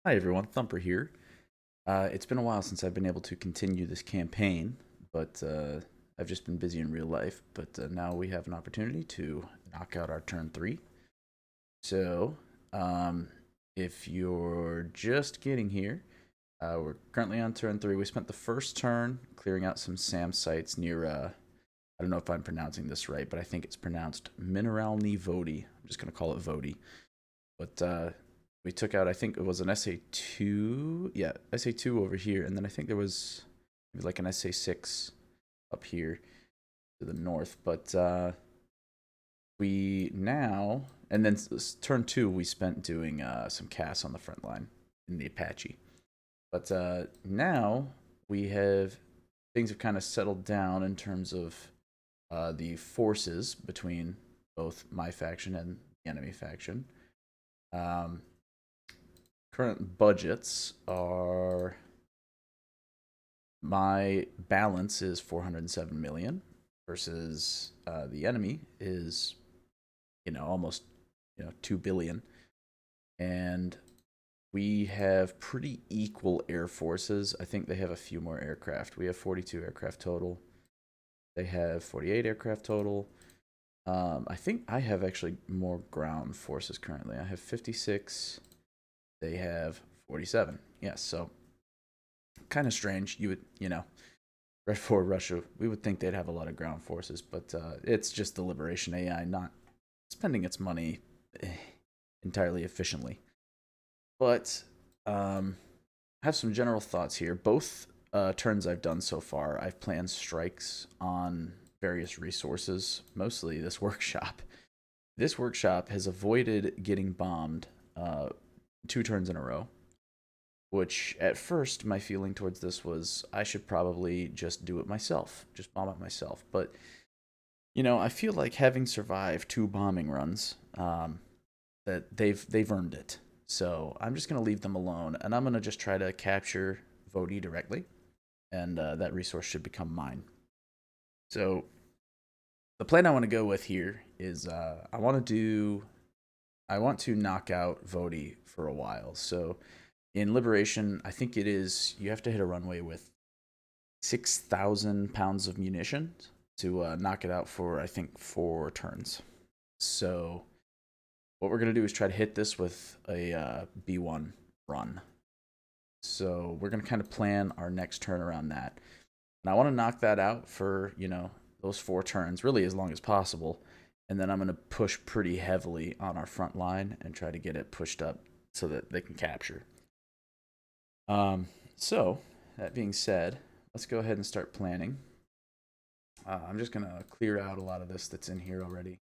Hi everyone, Thumper here. It's been a while since I've been able to continue this campaign, but I've just been busy in real life. But now we have an opportunity to knock out our turn three. So, um, if you're just getting here, we're currently on turn three. We spent the first turn clearing out some SAM sites near, I don't know if I'm pronouncing this right, but I think it's pronounced Mineralnye Vody. I'm just going to call it Vody. But we took out, I think it was an SA2. Yeah, SA2 over here. And then I think there was maybe like an SA6 up here to the north. But we now, and then turn two, we spent doing some casts on the front line in the Apache. But now we have, things have kind of settled down in terms of the forces between both my faction and the enemy faction. Um, Current budgets are, my balance is 407 million versus the enemy is almost 2 billion, and we have pretty equal air forces. I think they have a few more aircraft. We have 42 aircraft total. They have 48 aircraft total. I think I have actually more ground forces currently. I have 56. They have 47. Yes, so kind of strange. You would, right for Russia, we would think they'd have a lot of ground forces, but it's just the Liberation AI not spending its money eh, entirely efficiently. But I have some general thoughts here. Both turns I've done so far, I've planned strikes on various resources, mostly this workshop. This workshop has avoided getting bombed two turns in a row, which at first my feeling towards this was I should probably just do it myself, just bomb it myself. But I feel like having survived two bombing runs, that they've earned it. So I'm just gonna leave them alone, and I'm gonna just try to capture Vody directly, and that resource should become mine. So the plan I want to go with here is I want to knock out Vody for a while. So in Liberation, I think it is you have to hit a runway with 6,000 pounds of munitions to knock it out for, I think, 4 turns. So what we're going to do is try to hit this with a B1 run. So we're going to kind of plan our next turn around that. And I want to knock that out for, those 4 turns, really as long as possible. And then I'm going to push pretty heavily on our front line and try to get it pushed up so that they can capture. So, that being said, let's go ahead and start planning. I'm just going to clear out a lot of this that's in here already.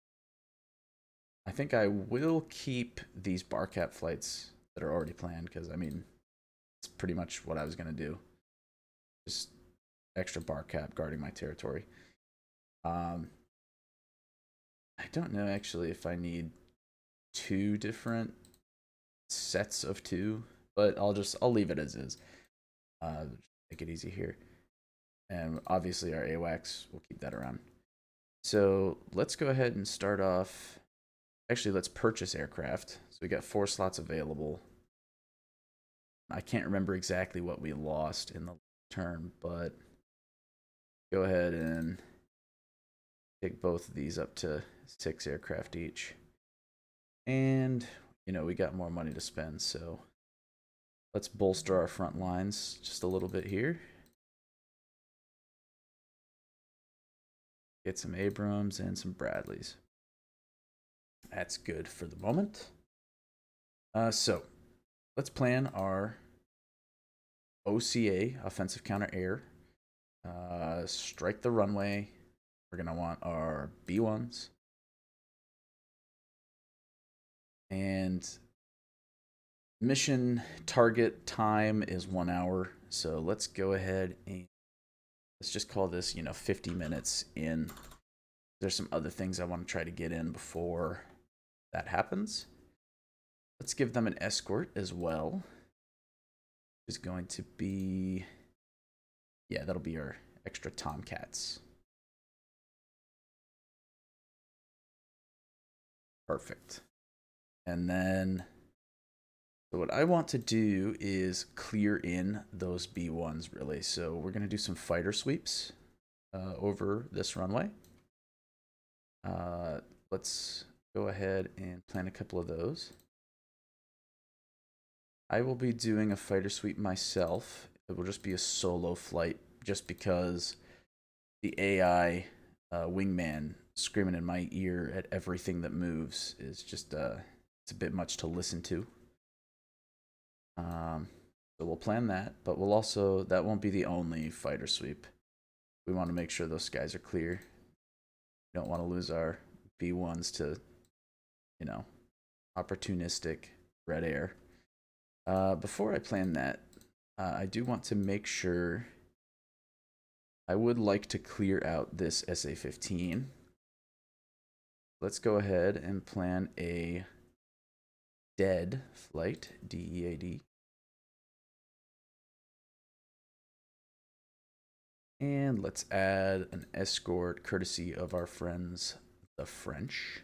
I think I will keep these bar cap flights that are already planned because, I mean, it's pretty much what I was going to do. Just extra bar cap guarding my territory. I don't know actually if I need 2 different sets of 2, but I'll leave it as is. Make it easy here. And obviously our AWACS, we'll keep that around. So let's go ahead and start off. Actually, let's purchase aircraft. So we got 4 slots available. I can't remember exactly what we lost in the turn, but go ahead and take both of these up to 6 aircraft each. And, we got more money to spend, so let's bolster our front lines just a little bit here. Get some Abrams and some Bradleys. That's good for the moment. So let's plan our OCA, offensive counter air. Strike the runway. We're going to want our B1s. And mission target time is 1 hour. So let's go ahead and let's just call this, 50 minutes in. There's some other things I want to try to get in before that happens. Let's give them an escort as well. Is going to be, yeah, that'll be our extra Tomcats. Perfect. And then So what I want to do is clear in those B1s really. So we're going to do some fighter sweeps over this runway. Let's go ahead and plan a couple of those. I will be doing a fighter sweep myself. It will just be a solo flight just because the AI wingman screaming in my ear at everything that moves is just it's a bit much to listen to. So we'll plan that, but we'll also, that won't be the only fighter sweep. We want to make sure those skies are clear. We don't want to lose our B1s to, you know, opportunistic red air. Before I plan that, I do want to make sure, I would like to clear out this SA-15. Let's go ahead and plan a dead flight, DEAD. And let's add an escort courtesy of our friends, the French.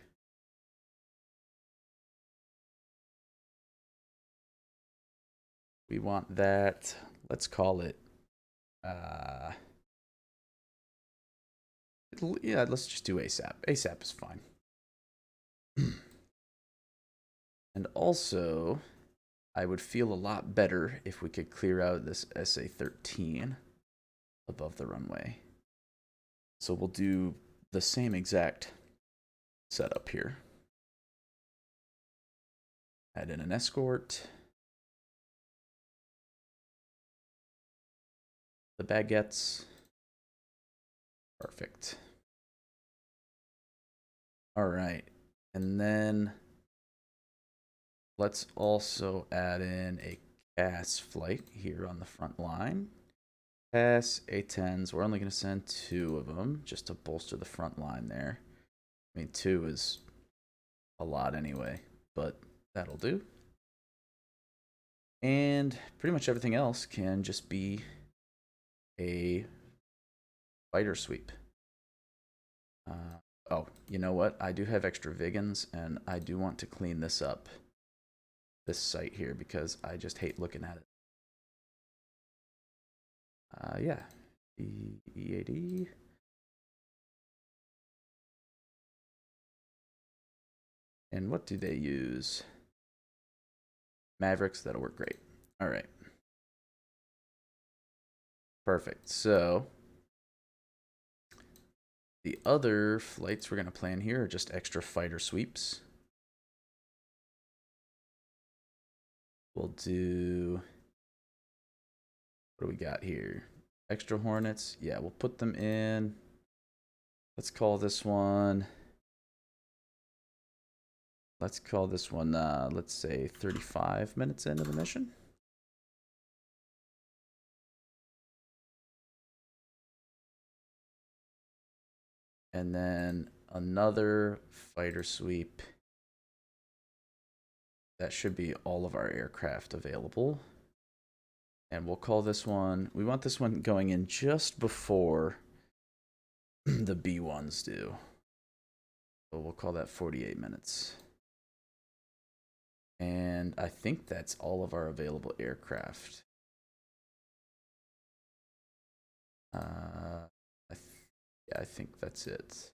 We want that, let's call it, yeah, let's just do ASAP. ASAP is fine. And also, I would feel a lot better if we could clear out this SA-13 above the runway. So we'll do the same exact setup here. Add in an escort. The baguettes. Perfect. All right. And then let's also add in a CAS flight here on the front line. CAS A-10s, we're only going to send 2 of them just to bolster the front line there. I mean, 2 is a lot anyway, but that'll do. And pretty much everything else can just be a fighter sweep. Oh, you know what? I do have extra Vigans, and I do want to clean this up, this site here, because I just hate looking at it. Yeah, EAD. And what do they use? Mavericks, that'll work great. All right. Perfect. So the other flights we're going to plan here are just extra fighter sweeps. We'll do, what do we got here? Extra Hornets. Yeah, we'll put them in. Let's call this one, let's say 35 minutes into the mission. And then another fighter sweep. That should be all of our aircraft available. And we'll call this one, we want this one going in just before the B1s do. So we'll call that 48 minutes. And I think that's all of our available aircraft. Yeah, I think that's it.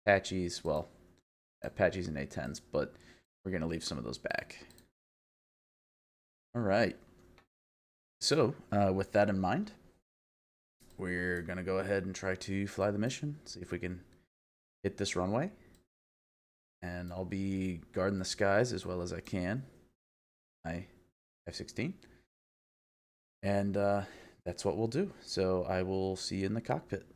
Apaches, well, Apaches and A-10s, but we're going to leave some of those back. All right. So, with that in mind, we're going to go ahead and try to fly the mission, see if we can hit this runway. And I'll be guarding the skies as well as I can. My F-16. And that's what we'll do. So I will see you in the cockpit.